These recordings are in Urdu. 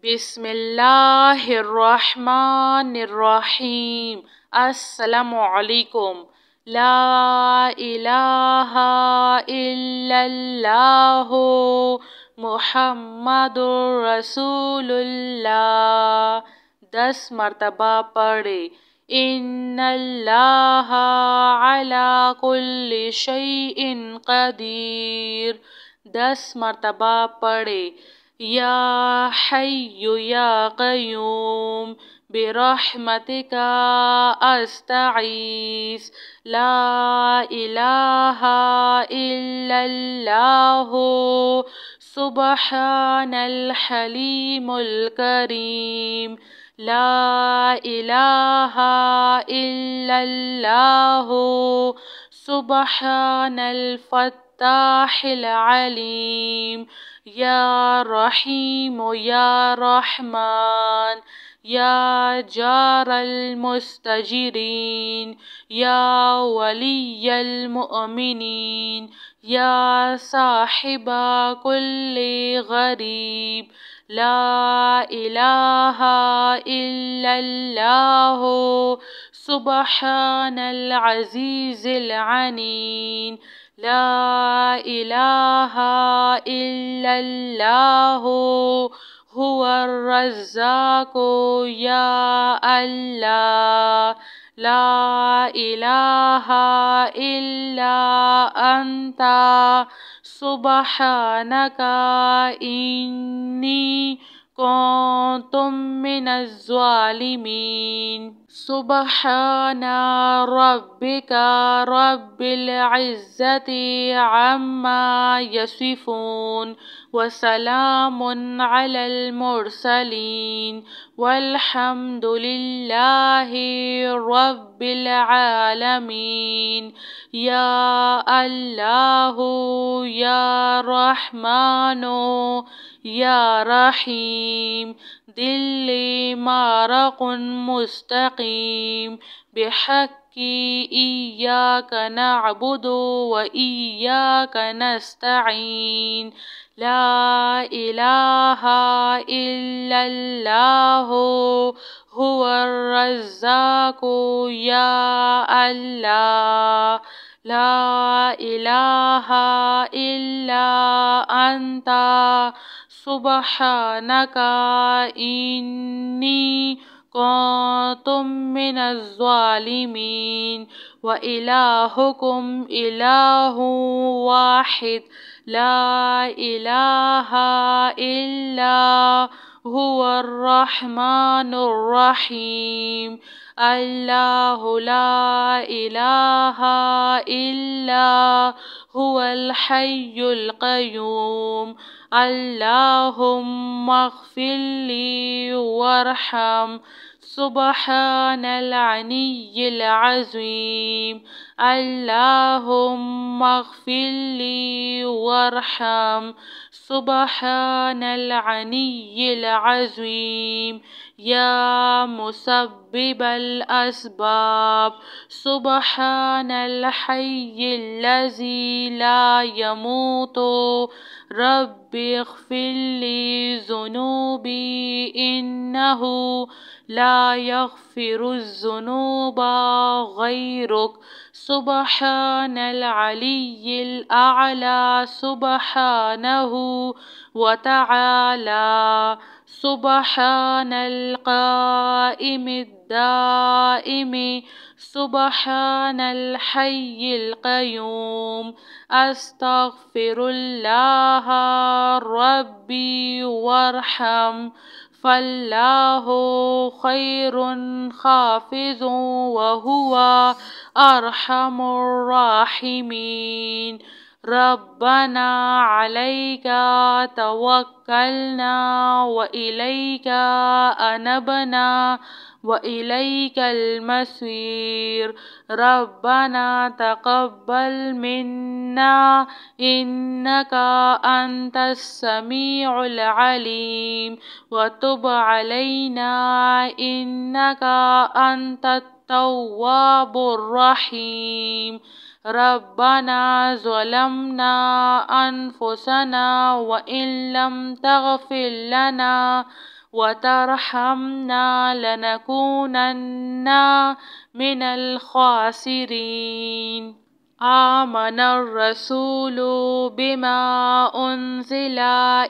بسم اللہ الرحمن الرحیم۔ السلام علیکم۔ لا الہ الا اللہ محمد رسول اللہ۔ 10 مرتبہ پڑھے۔ ان اللہ علی کل شیء قدیر۔ 10 مرتبہ پڑھے۔ یا حی یا قیوم برحمتک استغیث۔ لا الہ الا اللہ سبحان الحلیم الکریم۔ لا الہ الا اللہ سبحان الفتاح العلیم۔ یا رحیم یا رحمان یا جار المستجرین یا ولی المؤمنین یا صاحب کل غریب۔ لا الہ الا اللہ سبحان العزیز العنین۔ لا الہ الا اللہ هو الرزاق یا اللہ۔ لا الہ الا انت سبحانک انی کنت من الظالمین۔ سبحان ربک رب العزة عما یصفون وسلام علی المرسلین والحمد للہ رب العالمین۔ یا اللہ یا رحمن یا رحیم دل مارق مستقیم بحق ایاک نعبد و ایاک نستعین۔ لا الہ الا اللہ هو الرزاق یا اللہ۔ لا الہ الا انت سبحانک انی کنت من الظالمین۔ وإلہکم الہ واحد لا الہ الا هو الرحمن الرحیم۔ اللہ لا الہ الا هو الحی القیوم۔ اللہم اغفر لی وارحم سبحان العلی العظیم۔ اللہم اغفر لی وارحم سبحان العلی العظیم۔ یا مسبب الاسباب سبحان الحی الذی لا یموت رب اغفر لی ذنوبی انہ لا یغفر الذنوب غیرک۔ سبحان العلی الاعلی سبحانہ وتعالی۔ سبحان القائم الدائم سبحان الحی القیوم۔ استغفر اللہ ربی وارحم فاللہ خیر حافظ وہو ارحم الراحمین۔ ربنا علیک توکلنا وإلیک انبنا وإلیک المصیر۔ ربنا تقبل منا انک انت السمیع العلیم وتب علینا انک انت التواب الرحیم۔ ربنا ظلمنا انفسنا وان لم تغفر لنا وترحمنا لنكونن من الخاسرين. آمن الرسول بما أنزل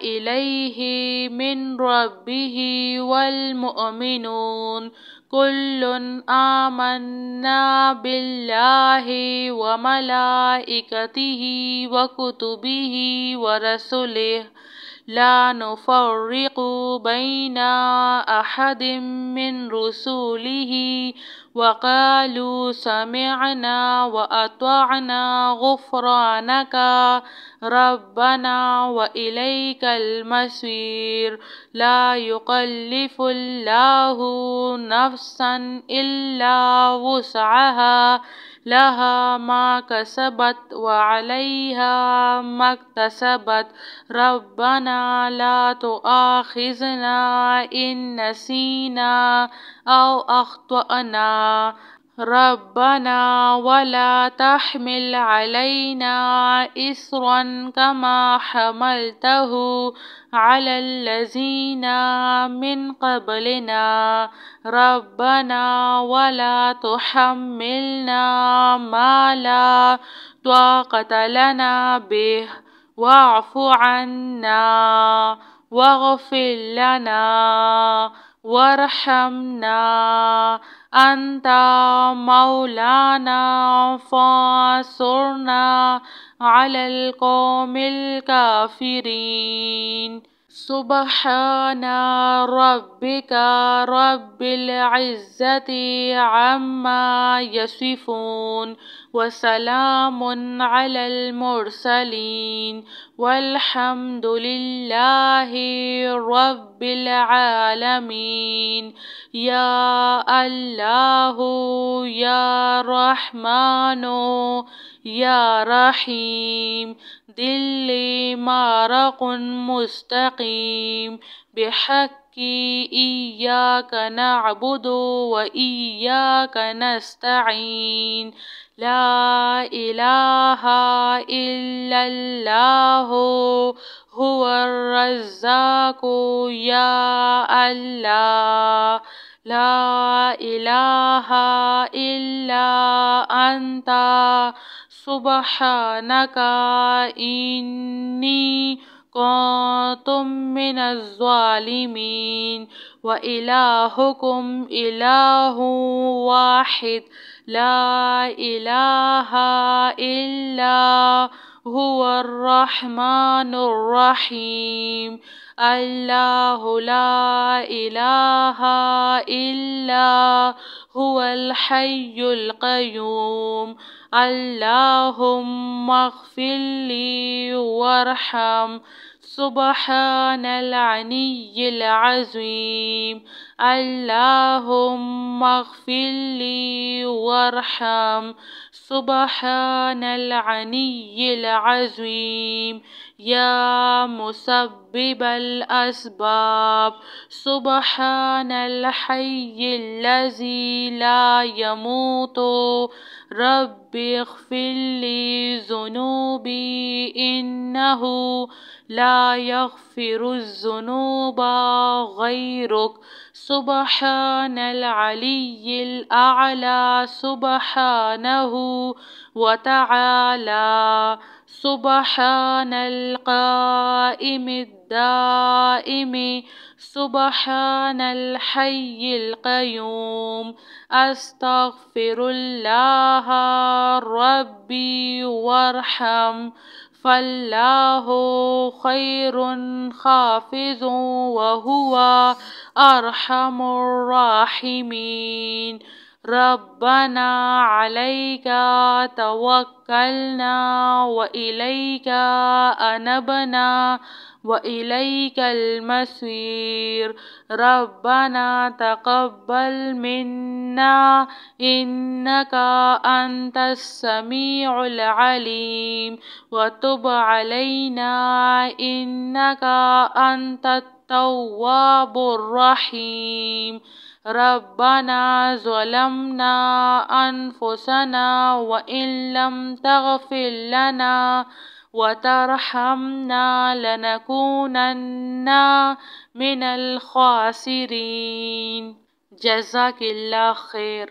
إليه من ربه والمؤمنون كل آمنا بالله وملائكته وكتبه ورسله لا نفرق بين أحد من رسله وقالوا سمعنا وأطعنا غفرانك ربنا وإليك المصير. لا يكلف الله نفسا إلا وسعها لها ما كسبت وعليها ما اكتسبت ربنا لا تؤاخذنا إن نسينا أو أخطأنا ربنا ولا تحمل علينا إصرا كما حملته على الذين من قبلنا ربنا ولا تحملنا ما لا طاقة لنا به واعف عنا واغفر لنا وارحمنا أنت مولانا فانصرنا على القوم الكافرين. سبحان ربك رب العزة عما يصفون وسلام على المرسلين والحمد لله رب العالمين. يا الله يا رحمن يا رحيم دل مارق مستقيم بحق إياك نعبد وإياك نستعين. لا إله إلا الله هو الرزاق يا الله. لا إله إلا أنت سبحانك إني كنت من الظالمين. وإلهكم إله واحد لا إله إلا هو الرحمن الرحيم. الله لا إله إلا هو الحي القيوم. اللهم اغفر لي وارحم سبحان العلي العظيم. اللهم اغفر لي وارحم سبحان العلي العظيم. يا مسبب الأسباب سبحان الحي الذي لا يموت رب اغفر لي ذنوبي إنه لا يغفر الذنوب غيرك. سبحان العلي الأعلى سبحانه وتعالى. سبحان القائم الدائم سبحان الحي القيوم. أستغفر الله ربي وارحم فالله خير حافظ وهو أرحم الراحمين. ربنا عليك توكلنا وإليك أنبنا وإليك المصير. ربنا تقبل منا إنك أنت السميع العليم وتب علينا إنك أنت التواب الرحيم. ربنا ظلمنا أنفسنا وإن لم تغفر لنا وترحمنا لنكونن من الخاسرين. جزاك اللہ خیر.